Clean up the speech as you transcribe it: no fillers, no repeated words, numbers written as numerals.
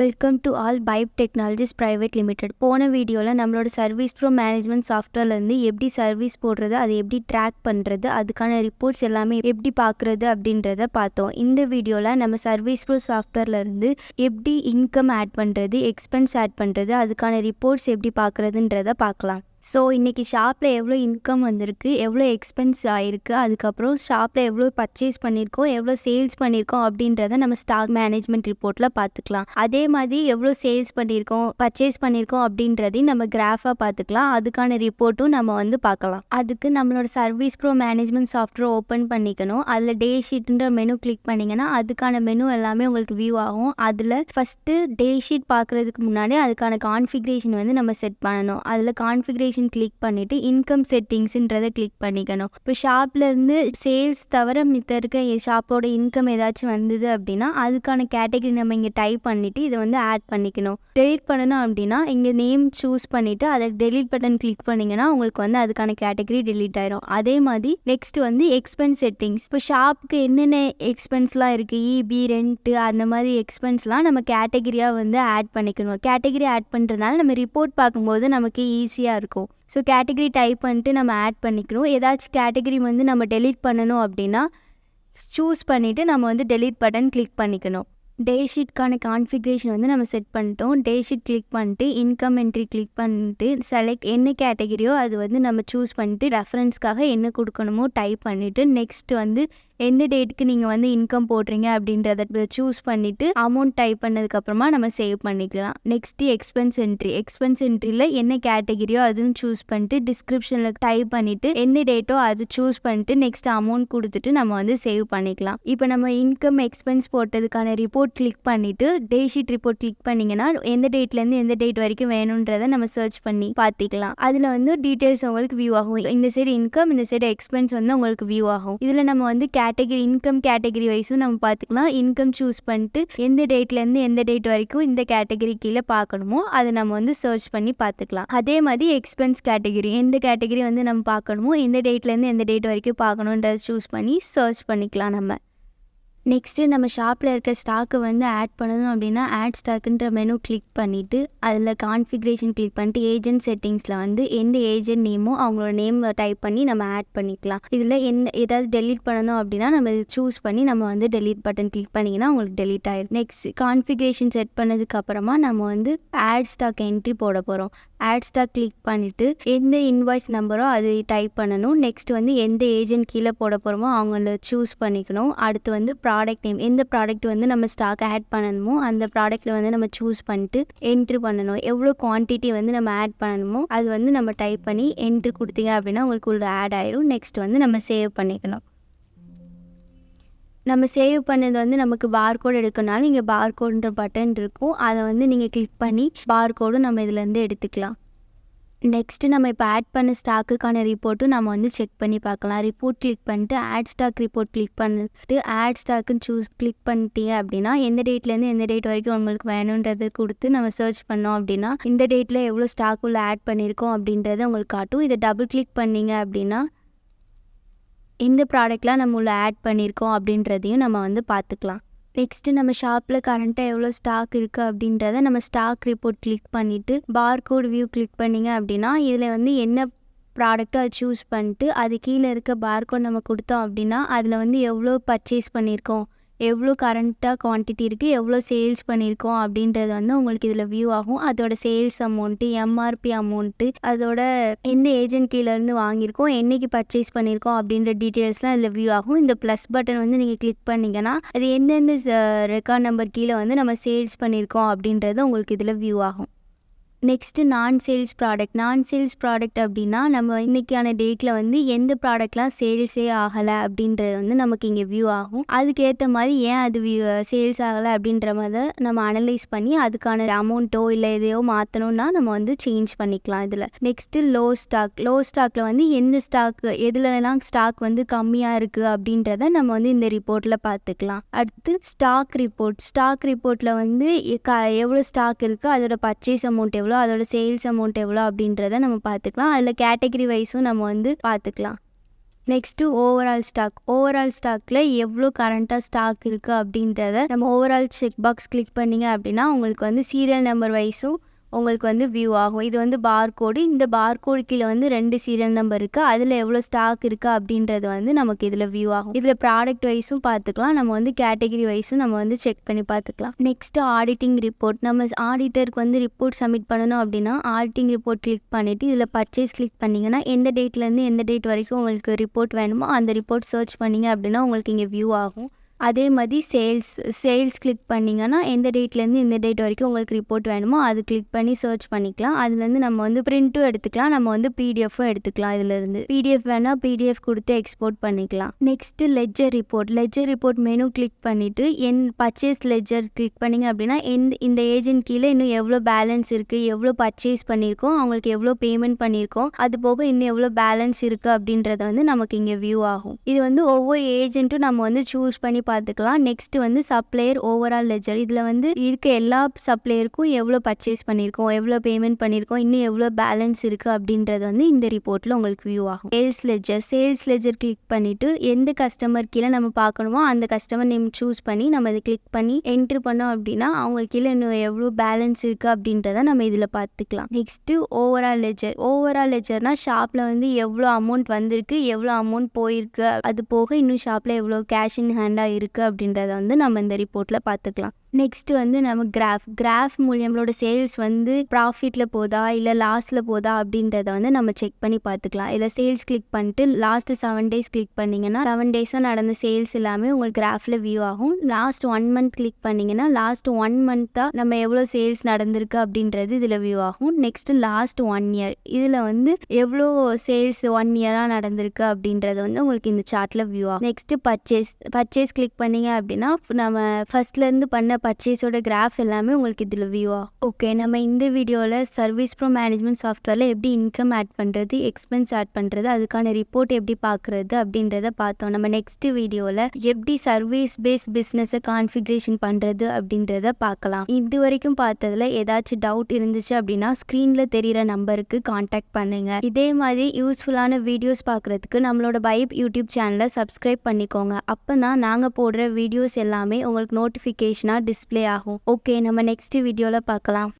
Welcome to all pipe technologies private limited. போன வீடியோவில் நம்மளோட சர்வீஸ் ப்ரோ மேனேஜ்மெண்ட் சாஃப்ட்வேர்லேருந்து எப்படி சர்வீஸ் போடுறது, அதை எப்படி ட்ராக் பண்ணுறது, அதுக்கான ரிப்போர்ட்ஸ் எல்லாமே எப்படி பார்க்குறது அப்படின்றத பார்த்தோம். இந்த வீடியோவில் நம்ம சர்வீஸ் ப்ரோ சாஃப்ட்வேர்லேருந்து எப்படி இன்கம் ஆட் பண்ணுறது, எக்ஸ்பென்ஸ் ஆட் பண்ணுறது, அதுக்கான ரிப்போர்ட்ஸ் எப்படி பார்க்குறதுன்றத பார்க்கலாம். ஸோ இன்றைக்கி ஷாப்பில் எவ்வளோ இன்கம் வந்திருக்கு, எவ்வளோ எக்ஸ்பென்ஸ் ஆகிருக்கு, அதுக்கப்புறம் ஷாப்பில் எவ்வளோ பர்ச்சேஸ் பண்ணியிருக்கோம், எவ்வளோ சேல்ஸ் பண்ணியிருக்கோம் அப்படின்றத நம்ம ஸ்டாக் மேனேஜ்மெண்ட் ரிப்போர்ட்டில் பார்த்துக்கலாம். அதே மாதிரி எவ்வளோ சேல்ஸ் பண்ணியிருக்கோம், பர்ச்சேஸ் பண்ணியிருக்கோம் அப்படின்றதையும் நம்ம கிராஃபாக பார்த்துக்கலாம். அதுக்கான ரிப்போர்ட்டும் நம்ம பார்க்கலாம். அதுக்கு நம்மளோட service bro management software open பண்ணிக்கணும். அதில் டே ஷீட்டுன்ற மெனு கிளிக் பண்ணிங்கன்னா அதுக்கான மெனு எல்லாமே உங்களுக்கு வியூ ஆகும். அதில் ஃபஸ்ட்டு டே ஷீட் பார்க்குறதுக்கு முன்னாடி அதுக்கான கான்ஃபிகரேஷன் நம்ம செட் பண்ணணும். அதில் கான்ஃபிகரேஷன் கிளிக் பண்ணிவிட்டு இன்கம் செட்டிங்ஸ்ன்றதை கிளிக் பண்ணிக்கணும். இப்போ ஷாப்லேருந்து சேல்ஸ் தவிர மித்த இருக்க ஷாப்போட இன்கம் ஏதாச்சும் வந்தது அப்படின்னா அதுக்கான கேட்டகரி நம்ம இங்கே டைப் பண்ணிவிட்டு இதை ஆட் பண்ணிக்கணும். டெலீட் பண்ணணும் அப்படின்னா இங்கே நேம் சூஸ் பண்ணிவிட்டு அதை டெலீட் பட்டன் கிளிக் பண்ணிங்கன்னா உங்களுக்கு அதுக்கான கேட்டகரி டெலீட் ஆயிரும். அதே மாதிரி நெக்ஸ்ட் எக்ஸ்பென்ஸ் செட்டிங்ஸ். இப்போ ஷாப்புக்கு என்னென்ன எக்ஸ்பென்ஸ்லாம் இருக்குது, இபி, ரெண்ட்டு, அந்த மாதிரி எக்ஸ்பென்ஸ்லாம் நம்ம கேட்டகரியாக ஆட் பண்ணிக்கணும். கேட்டகரி ஆட் பண்ணுறதுனால நம்ம ரிப்போர்ட் பார்க்கும்போது நமக்கு ஈஸியாக இருக்கும். ஸோ கேட்டகரி டைப் பண்ணிட்டு நம்ம ஆட் பண்ணிக்கணும். ஏதாச்சும் கேட்டகரி நம்ம டெலீட் பண்ணணும் அப்படின்னா சூஸ் பண்ணிவிட்டு நம்ம டெலீட் பட்டன் கிளிக் பண்ணிக்கணும். டே ஷீட்கான கான்ஃபிகரேஷன் நம்ம செட் பண்ணிட்டோம். டே ஷீட் கிளிக் பண்ணிட்டு இன்கம் என்ட்ரி கிளிக் பண்ணிட்டு செலக்ட் என்ன கேட்டகரியோ அது நம்ம சூஸ் பண்ணிட்டு ரெஃபரன்ஸ்க்காக என்ன கொடுக்கணுமோ டைப் பண்ணிவிட்டு நெக்ஸ்ட் எந்த டேட்டுக்கு நீங்கள் இன்கம் போடுறீங்க அப்படின்றத சூஸ் பண்ணிவிட்டு அமௌண்ட் டைப் பண்ணதுக்கப்புறமா நம்ம சேவ் பண்ணிக்கலாம். நெக்ஸ்ட்டு எக்ஸ்பென்ஸ் என்ட்ரியில் என்ன கேட்டகரியோ அதுவும் சூஸ் பண்ணிட்டு டிஸ்கிரிப்ஷனில் டைப் பண்ணிவிட்டு எந்த டேட்டோ அது சூஸ் பண்ணிட்டு நெக்ஸ்ட் அமௌண்ட் கொடுத்துட்டு நம்ம சேவ் பண்ணிக்கலாம். இப்போ நம்ம இன்கம் எக்ஸ்பென்ஸ் போட்டதுக்கான ரிப்போர்ட் கிளிக் பண்ணிவிட்டு டே ஷீட் ரிப்போர்ட் கிளிக் பண்ணிங்கன்னா எந்த டேட்லேருந்து எந்த டேட் வரைக்கும் வேணுன்றதை நம்ம சர்ச் பண்ணி பார்த்துக்கலாம். அதில் டீட்டெயில்ஸ் உங்களுக்கு வியூ ஆகும். இந்த சைடு இன்கம், இந்த சைடு எக்ஸ்பென்ஸ் உங்களுக்கு வியூ ஆகும். இதில் நம்ம கேட்டகரி இன்கம் கேட்டகரி வைஸும் நம்ம பார்த்துக்கலாம். இன்கம் சூஸ் பண்ணிட்டு எந்த டேட்லேருந்து எந்த டேட் வரைக்கும் இந்த கேட்டகரி கீழே பார்க்கணுமோ அதை நம்ம சர்ச் பண்ணி பார்த்துக்கலாம். அதே மாதிரி எக்ஸ்பென்ஸ் கேட்டகரி எந்த கேட்டகரி நம்ம பார்க்கணுமோ எந்த டேட்லேருந்து எந்த டேட் வரைக்கும் பார்க்கணுன்றதை சூஸ் பண்ணி சர்ச் பண்ணிக்கலாம். நம்ம நெக்ஸ்ட்டு நம்ம ஷாப்பில் இருக்க ஸ்டாக்கை ஆட் பண்ணணும் அப்படின்னா ஆட் ஸ்டாக்குன்ற மெனு கிளிக் பண்ணிவிட்டு அதில் கான்ஃபிகரேஷன் கிளிக் பண்ணிட்டு ஏஜென்ட் செட்டிங்ஸில் எந்த ஏஜென்ட் நேமோ அவங்களோட நேம் டைப் பண்ணி நம்ம ஆட் பண்ணிக்கலாம். இதில் ஏதாவது டெலீட் பண்ணணும் அப்படின்னா நம்ம சூஸ் பண்ணி நம்ம டெலீட் பட்டன் கிளிக் பண்ணிங்கன்னா உங்களுக்கு டெலீட் ஆயிடும். நெக்ஸ்ட் கான்ஃபிகரேஷன் செட் பண்ணதுக்கப்புறமா நம்ம ஆட் ஸ்டாக் என்ட்ரி போட போகிறோம். ஆட் ஸ்டாக் கிளிக் பண்ணிவிட்டு எந்த இன்வாய்ஸ் நம்பரோ அது டைப் பண்ணணும். நெக்ஸ்ட் எந்த ஏஜென்ட் கீழே போட போகிறோமோ அவங்கள சூஸ் பண்ணிக்கணும். அடுத்து ப்ராடக்ட் நேம், எந்த ப்ராடக்ட் நம்ம ஸ்டாக் ஆட் பண்ணணுமோ அந்த ப்ராடக்ட்டில் நம்ம சூஸ் பண்ணிட்டு என்ட்ரி பண்ணணும். எவ்வளோ குவான்டிட்டி நம்ம ஆட் பண்ணணுமோ அது நம்ம டைப் பண்ணி என்ட்ரி கொடுத்தீங்க அப்படின்னா உங்களுக்கு உள்ள ஆட் ஆயிரும். நெக்ஸ்ட் நம்ம சேவ் பண்ணிக்கணும். நம்ம சேவ் பண்ணது நமக்கு பார்கோடு எடுக்கணும்னாலும் இங்கே பார்கோடுன்ற பட்டன் இருக்கும். அதை நீங்கள் கிளிக் பண்ணி பார்கோடும் நம்ம இதுலேருந்து எடுத்துக்கலாம். நெக்ஸ்ட்டு நம்ம இப்போ ஆட் பண்ண ஸ்டாக்குக்கான ரிப்போர்ட்டும் நம்ம செக் பண்ணி பார்க்கலாம். ரிப்போர்ட் கிளிக் பண்ணிட்டு ஆட் ஸ்டாக் ரிப்போர்ட் கிளிக் பண்ணிட்டு ஆட் ஸ்டாக்குன்னு கிளிக் பண்ணிட்டீங்க அப்படின்னா எந்த டேட்லேருந்து எந்த டேட் வரைக்கும் உங்களுக்கு வேணுன்றதை கொடுத்து நம்ம சர்ச் பண்ணோம் அப்படின்னா இந்த டேட்டில் எவ்வளோ ஸ்டாக் உள்ள ஆட் பண்ணியிருக்கோம் அப்படின்றத உங்களுக்கு காட்டும். இதை டபுள் கிளிக் பண்ணிங்க அப்படின்னா எந்த ப்ராடக்ட்லாம் நம்ம உள்ள ஆட் பண்ணியிருக்கோம் அப்படின்றதையும் நம்ம பார்த்துக்கலாம். நெக்ஸ்ட்டு நம்ம ஷாப்பில் கரண்ட்டாக எவ்வளோ ஸ்டாக் இருக்குது அப்படின்றத நம்ம ஸ்டாக் ரிப்போர்ட் கிளிக் பண்ணிவிட்டு பார்கோட் வியூ கிளிக் பண்ணிங்க அப்படின்னா இதில் என்ன ப்ராடக்ட்டோ அதை சூஸ் பண்ணிட்டு அது கீழே இருக்க பார்கோட் நம்ம கொடுத்தோம் அப்படின்னா அதில் எவ்வளோ பர்ச்சேஸ் பண்ணியிருக்கோம், எவ்வளோ கரண்ட்டாக குவான்டிட்டி இருக்குது, எவ்வளோ சேல்ஸ் பண்ணியிருக்கோம் அப்படின்றது உங்களுக்கு இதில் வியூ ஆகும். அதோட சேல்ஸ் அமௌண்ட்டு, எம்ஆர்பி அமௌண்ட்டு, அதோட எந்த ஏஜென்ட் கீழேருந்து வாங்கியிருக்கோம், என்றைக்கு பர்ச்சேஸ் பண்ணியிருக்கோம் அப்படின்ற டீட்டெயில்ஸ்லாம் இதில் வியூ ஆகும். இந்த ப்ளஸ் பட்டன் நீங்கள் கிளிக் பண்ணிங்கன்னா அது எந்தெந்த ரெக்கார்ட் நம்பர் கீழே நம்ம சேல்ஸ் பண்ணியிருக்கோம் அப்படின்றது உங்களுக்கு இதில் வியூ ஆகும். நெக்ஸ்ட்டு நான் சேல்ஸ் ப்ராடக்ட் அப்படின்னா நம்ம இன்றைக்கான டேட்டில் எந்த ப்ராடக்ட்லாம் சேல்ஸே ஆகலை அப்படின்றது நமக்கு இங்கே வியூ ஆகும். அதுக்கேற்ற மாதிரி ஏன் அது சேல்ஸ் ஆகலை அப்படின்ற மாதிரி நம்ம அனலைஸ் பண்ணி அதுக்கான அமௌண்ட்டோ இல்லை எதையோ மாற்றணும்னா நம்ம சேஞ்ச் பண்ணிக்கலாம். இதில் நெக்ஸ்ட்டு லோ ஸ்டாக்கில் எந்த ஸ்டாக் எதுலலாம் ஸ்டாக் கம்மியாக இருக்குது அப்படின்றத நம்ம இந்த ரிப்போர்ட்டில் பார்த்துக்கலாம். அடுத்து ஸ்டாக் ரிப்போர்ட்டில் எவ்வளோ ஸ்டாக் இருக்குது, அதோட பர்ச்சேஸ் அமௌண்ட் எவ்வளோ, அதோட சேல்ஸ் அமௌண்ட் எவ்வளோ அப்படின்றத நம்ம பார்த்துக்கலாம். அதில் கேட்டகரி வைஸும் நம்ம பார்த்துக்கலாம். நெக்ஸ்ட்டு ஓவரால் ஸ்டாக்கில் எவ்வளோ கரண்ட்டாக ஸ்டாக் இருக்குது அப்படின்றத நம்ம ஓவரால் செக் பாக்ஸ் கிளிக் பண்ணிங்க அப்படின்னா உங்களுக்கு வந்து சீரியல் நம்பர் வைஸும் உங்களுக்கு வந்து வியூ ஆகும். இது வந்து பார்கோடு. இந்த பார்கோடு கீழே வந்து 2 சீரியல் நம்பர் இருக்குது. அதில் எவ்வளோ ஸ்டாக் இருக்குது அப்படின்றது வந்து நமக்கு இதில் வியூ ஆகும். இதில் ப்ராடக்ட் வைஸும் பார்த்துக்கலாம். நம்ம வந்து கேட்டகரி வைஸும் நம்ம வந்து செக் பண்ணி பார்த்துக்கலாம். Next auditing report. நம்ம ஆடிட்டருக்கு வந்து ரிப்போர்ட் சப்மிட் பண்ணணும் அப்படின்னா ஆடிட்டிங் ரிப்போர்ட் கிளிக் பண்ணிவிட்டு இதில் பர்ச்சேஸ் கிளிக் பண்ணிங்கன்னா எந்த டேட்லேருந்து எந்த டேட் வரைக்கும் உங்களுக்கு ரிப்போர்ட் வேணுமோ அந்த ரிப்போர்ட் சர்ச் பண்ணிங்க அப்படின்னா உங்களுக்கு இங்கே வியூ ஆகும். அதே மாதிரி சேல்ஸ் கிளிக் பண்ணிங்கன்னா எந்த டேட்லேருந்து இந்த டேட் வரைக்கும் உங்களுக்கு ரிப்போர்ட் வேணுமோ அது கிளிக் பண்ணி சர்ச் பண்ணிக்கலாம். அதுலேருந்து நம்ம வந்து பிரிண்ட்டும் எடுத்துக்கலாம், நம்ம வந்து பிடிஎஃப்பும் எடுத்துக்கலாம். இதுலேருந்து பிடிஎஃப் வேணால் பிடிஎஃப் கொடுத்து எக்ஸ்போர்ட் பண்ணிக்கலாம். Next ledger report menu click பண்ணிவிட்டு பர்ச்சேஸ் லெட்ஜர் கிளிக் பண்ணிங்க அப்படின்னா இந்த ஏஜென்ட் கீழே இன்னும் எவ்வளோ பேலன்ஸ் இருக்குது, எவ்வளோ பர்ச்சேஸ் பண்ணியிருக்கோம், அவங்களுக்கு எவ்வளோ பேமெண்ட் பண்ணியிருக்கோம், அது போக இன்னும் எவ்வளோ பேலன்ஸ் இருக்குது அப்படின்றத வந்து நமக்கு இங்கே வியூ ஆகும். இது வந்து ஒவ்வொரு ஏஜென்ட்டும் நம்ம வந்து சூஸ் பண்ணி பார்த்துக்கலாம். நெக்ஸ்ட் வந்து சப்ளையர் ஓவரால் லெட்ஜர். இதில் வந்து இருக்க எல்லா சப்ளையருக்கும் எவ்வளோ பர்ச்சேஸ் பண்ணியிருக்கோம், எவ்வளோ பேமெண்ட் பண்ணியிருக்கோம், இன்னும் எவ்வளோ பேலன்ஸ் இருக்குது அப்படின்றது வந்து இந்த ரிப்போர்ட்டில் உங்களுக்கு வியூ ஆகும். சேல்ஸ் லெட்ஜர் கிளிக் பண்ணிவிட்டு எந்த கஸ்டமர் கீழே நம்ம பார்க்கணுமோ அந்த கஸ்டமர் நேம் சூஸ் பண்ணி நம்ம இதை கிளிக் பண்ணி என்ட்ரு பண்ணோம் அப்படின்னா அவங்களுக்கு கீழே இன்னும் எவ்வளோ பேலன்ஸ் இருக்குது அப்படின்றத நம்ம இதில் பார்த்துக்கலாம். நெக்ஸ்ட்டு ஓவரால் லெட்ஜர்னால் ஷாப்பில் வந்து எவ்வளோ அமௌண்ட் வந்திருக்கு, எவ்வளோ அமௌண்ட் போயிருக்கு, அது போக இன்னும் ஷாப்பில் எவ்வளோ கேஷ் இன் ஹேண்டாக இருக்குது அப்படின்றத வந்து நம்ம இந்த ரிப்போர்ட்டில் பார்த்துக்கலாம். நெக்ஸ்ட் வந்து நம்ம கிராஃப் மூலியம் நம்மளோட சேல்ஸ் வந்து ப்ராஃபிட்டில் போதா இல்லை லாஸில் போதா அப்படின்றத வந்து நம்ம செக் பண்ணி பார்த்துக்கலாம். இதில் சேல்ஸ் கிளிக் பண்ணிட்டு லாஸ்ட்டு 7 days கிளிக் பண்ணிங்கன்னா 7 days நடந்த சேல்ஸ் எல்லாமே உங்களுக்கு கிராஃபில் வியூ ஆகும். லாஸ்ட் 1 month கிளிக் பண்ணிங்கன்னா லாஸ்ட் 1 month நம்ம எவ்வளோ சேல்ஸ் நடந்திருக்கு அப்படின்றது இதில் வியூ ஆகும். நெக்ஸ்ட்டு லாஸ்ட் 1 year இதில் வந்து எவ்வளோ சேல்ஸ் 1 year நடந்திருக்கு அப்படின்றது வந்து உங்களுக்கு இந்த சார்ட்டில் வியூ ஆகும். நெக்ஸ்ட்டு பர்ச்சேஸ் கிளிக் பண்ணிங்க அப்படின்னா நம்ம ஃபர்ஸ்ட்லேருந்து பண்ண பர்ச்சேஸோட கிராஃப் எல்லாமே உங்களுக்கு இதில் வியூ ஆகும். ஓகே, நம்ம இந்த வீடியோவில் ServiceProManagement சாஃப்ட்வேரில் எப்படி இன்கம் ஆட் பண்ணுறது, எக்ஸ்பென்ஸ் ஆட் பண்ணுறது, அதுக்கான ரிப்போர்ட் எப்படி பார்க்குறது அப்படின்றத பார்த்தோம். நம்ம நெக்ஸ்ட் வீடியோவில் எப்படி சர்வீஸ் பேஸ்ட் பிஸ்னஸை கான்ஃபிகரேஷன் பண்ணுறது அப்படின்றத பார்க்கலாம். இது வரைக்கும் பார்த்ததில் ஏதாச்சும் டவுட் இருந்துச்சு அப்படின்னா ஸ்க்ரீனில் தெரிகிற நம்பருக்கு காண்டாக்ட் பண்ணுங்கள். இதே மாதிரி யூஸ்ஃபுல்லான வீடியோஸ் பார்க்குறதுக்கு நம்மளோட பைப் யூடியூப் சேனலை சப்ஸ்கிரைப் பண்ணிக்கோங்க. அப்போ தான் நாங்கள் போடுற வீடியோஸ் எல்லாமே உங்களுக்கு நோட்டிஃபிகேஷனாக டிஸ்ப்ளே ஆகும். ஓகே, நம்ம நெக்ஸ்ட் வீடியோவில் பார்க்கலாம்.